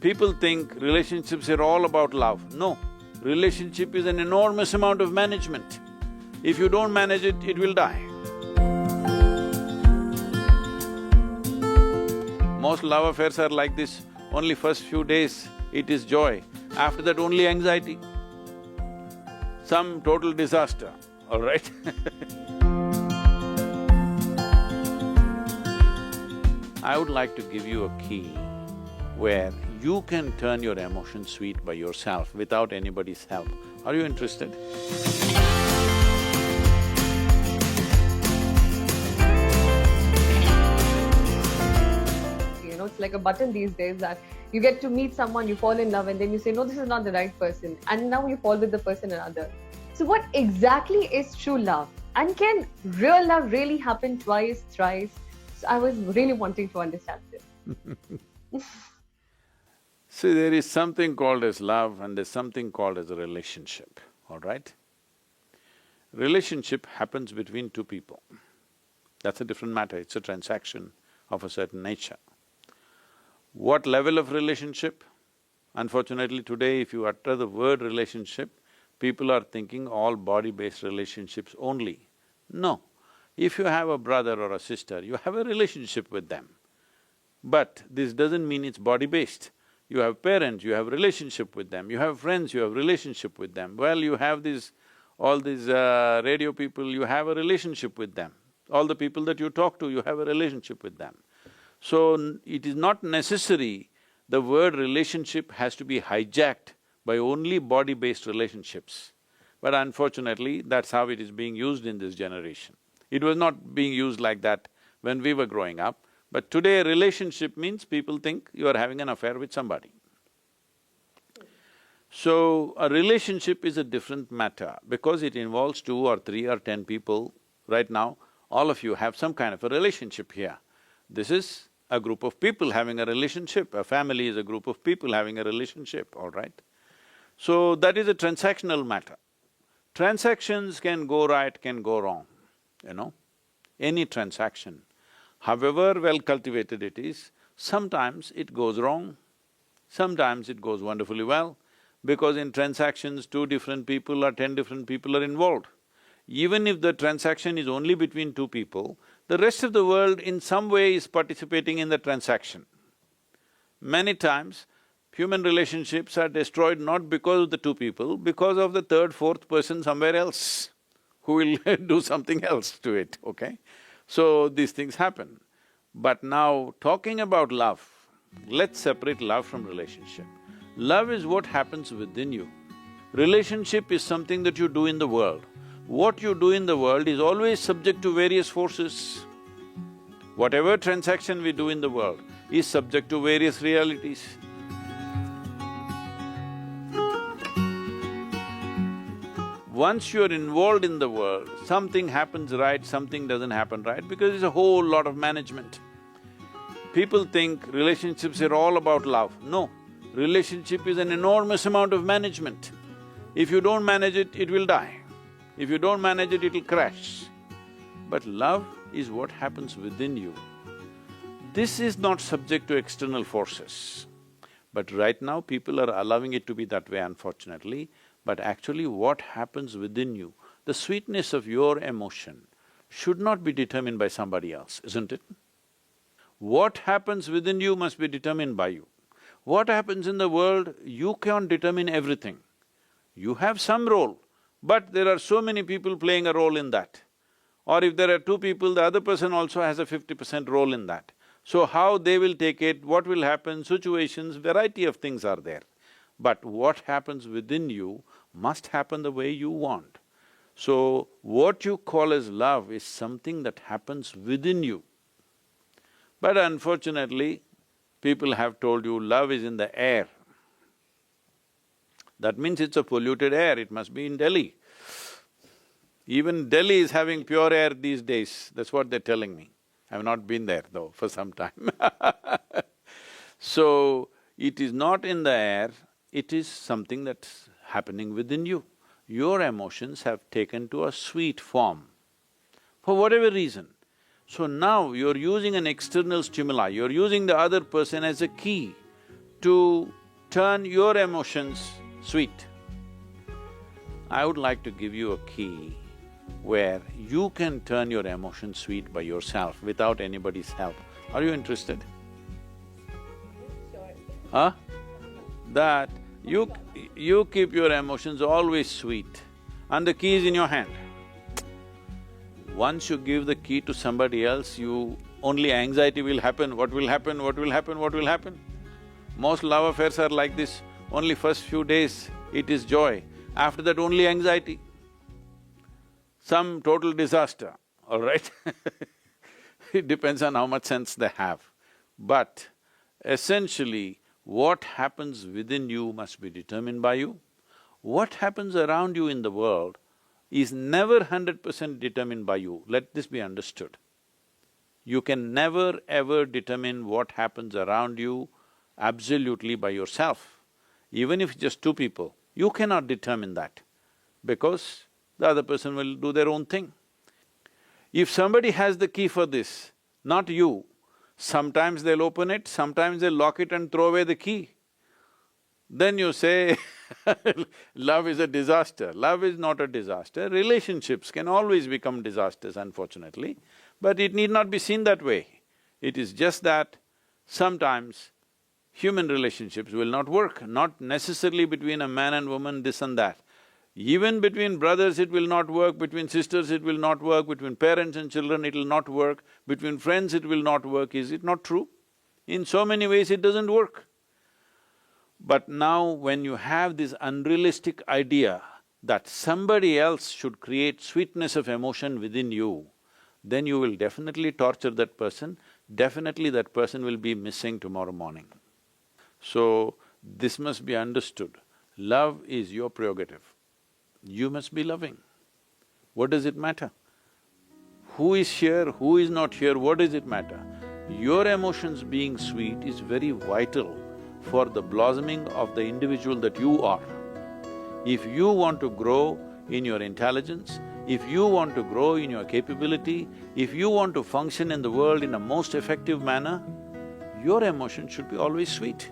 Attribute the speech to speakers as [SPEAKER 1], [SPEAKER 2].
[SPEAKER 1] People think relationships are all about love. No, relationship is an enormous amount of management. If you don't manage it, it will die. Most love affairs are like this, only first few days it is joy, after that only anxiety. Some total disaster, all right? I would like to give you a key where you can turn your emotions sweet by yourself without anybody's help. Are you interested?
[SPEAKER 2] It's like a button these days that you get to meet someone, you fall in love, and then you say, no, this is not the right person, and now you fall with the person another. So what exactly is true love? And can real love really happen twice, thrice? So I was really wanting to understand this.
[SPEAKER 1] See, there is something called as love and there's something called as a relationship, all right? Relationship happens between two people. That's a different matter, it's a transaction of a certain nature. What level of relationship? Unfortunately today, if you utter the word relationship, people are thinking all body-based relationships only. No, if you have a brother or a sister, you have a relationship with them. But this doesn't mean it's body-based. You have parents, you have relationship with them, you have friends, you have relationship with them. Well, you have all these radio people, you have a relationship with them. All the people that you talk to, you have a relationship with them. So, it is not necessary the word relationship has to be hijacked by only body-based relationships. But unfortunately, that's how it is being used in this generation. It was not being used like that when we were growing up, but today relationship means people think you are having an affair with somebody. So, a relationship is a different matter because it involves 2 or 3 or 10 people. Right now, all of you have some kind of a relationship here. This is a group of people having a relationship, a family is a group of people having a relationship, all right? So, that is a transactional matter. Transactions can go right, can go wrong, you know. Any transaction, however well cultivated it is, sometimes it goes wrong, sometimes it goes wonderfully well, because in transactions 2 different people or 10 different people are involved. Even if the transaction is only between 2 people, the rest of the world in some way is participating in the transaction. Many times, human relationships are destroyed not because of the 2 people, because of the 3rd, 4th person somewhere else who will do something else to it, okay? So, these things happen. But now, talking about love, let's separate love from relationship. Love is what happens within you. Relationship is something that you do in the world. What you do in the world is always subject to various forces. Whatever transaction we do in the world is subject to various realities. Once you're involved in the world, something happens right, something doesn't happen right, because it's a whole lot of management. People think relationships are all about love. No, relationship is an enormous amount of management. If you don't manage it, it will die. If you don't manage it, it'll crash. But love is what happens within you. This is not subject to external forces. But right now, people are allowing it to be that way, unfortunately. But actually what happens within you, the sweetness of your emotion should not be determined by somebody else, isn't it? What happens within you must be determined by you. What happens in the world, you can't determine everything. You have some role, but there are so many people playing a role in that. Or if there are 2 people, the other person also has a 50% role in that. So how they will take it, what will happen, situations, variety of things are there. But what happens within you must happen the way you want. So, what you call as love is something that happens within you. But unfortunately, people have told you love is in the air. That means it's a polluted air, it must be in Delhi. Even Delhi is having pure air these days, that's what they're telling me. I've not been there though for some time So, it is not in the air, it is something that's happening within you. Your emotions have taken to a sweet form, for whatever reason. So now you're using an external stimuli, you're using the other person as a key to turn your emotions sweet, I would like to give you a key where you can turn your emotions sweet by yourself without anybody's help. Are you interested?
[SPEAKER 2] Sure.
[SPEAKER 1] Huh? That you keep your emotions always sweet and the key is in your hand. Once you give the key to somebody else, only anxiety will happen, what will happen, what will happen, what will happen. Most love affairs are like this, only first few days it is joy, after that only anxiety. Some total disaster, all right? It depends on how much sense they have. But essentially, what happens within you must be determined by you. What happens around you in the world is never 100% determined by you, let this be understood. You can never ever determine what happens around you absolutely by yourself. Even if just two people, you cannot determine that because the other person will do their own thing. If somebody has the key for this, not you, sometimes they'll open it, sometimes they'll lock it and throw away the key. Then you say, love is a disaster. Love is not a disaster. Relationships can always become disasters, unfortunately, but it need not be seen that way. It is just that sometimes human relationships will not work, not necessarily between a man and woman, this and that. Even between brothers it will not work, between sisters it will not work, between parents and children it will not work, between friends it will not work, is it not true? In so many ways it doesn't work. But now when you have this unrealistic idea that somebody else should create sweetness of emotion within you, then you will definitely torture that person, definitely that person will be missing tomorrow morning. So, this must be understood. Love is your prerogative. You must be loving. What does it matter? Who is here, who is not here, what does it matter? Your emotions being sweet is very vital for the blossoming of the individual that you are. If you want to grow in your intelligence, if you want to grow in your capability, if you want to function in the world in a most effective manner, your emotion should be always sweet.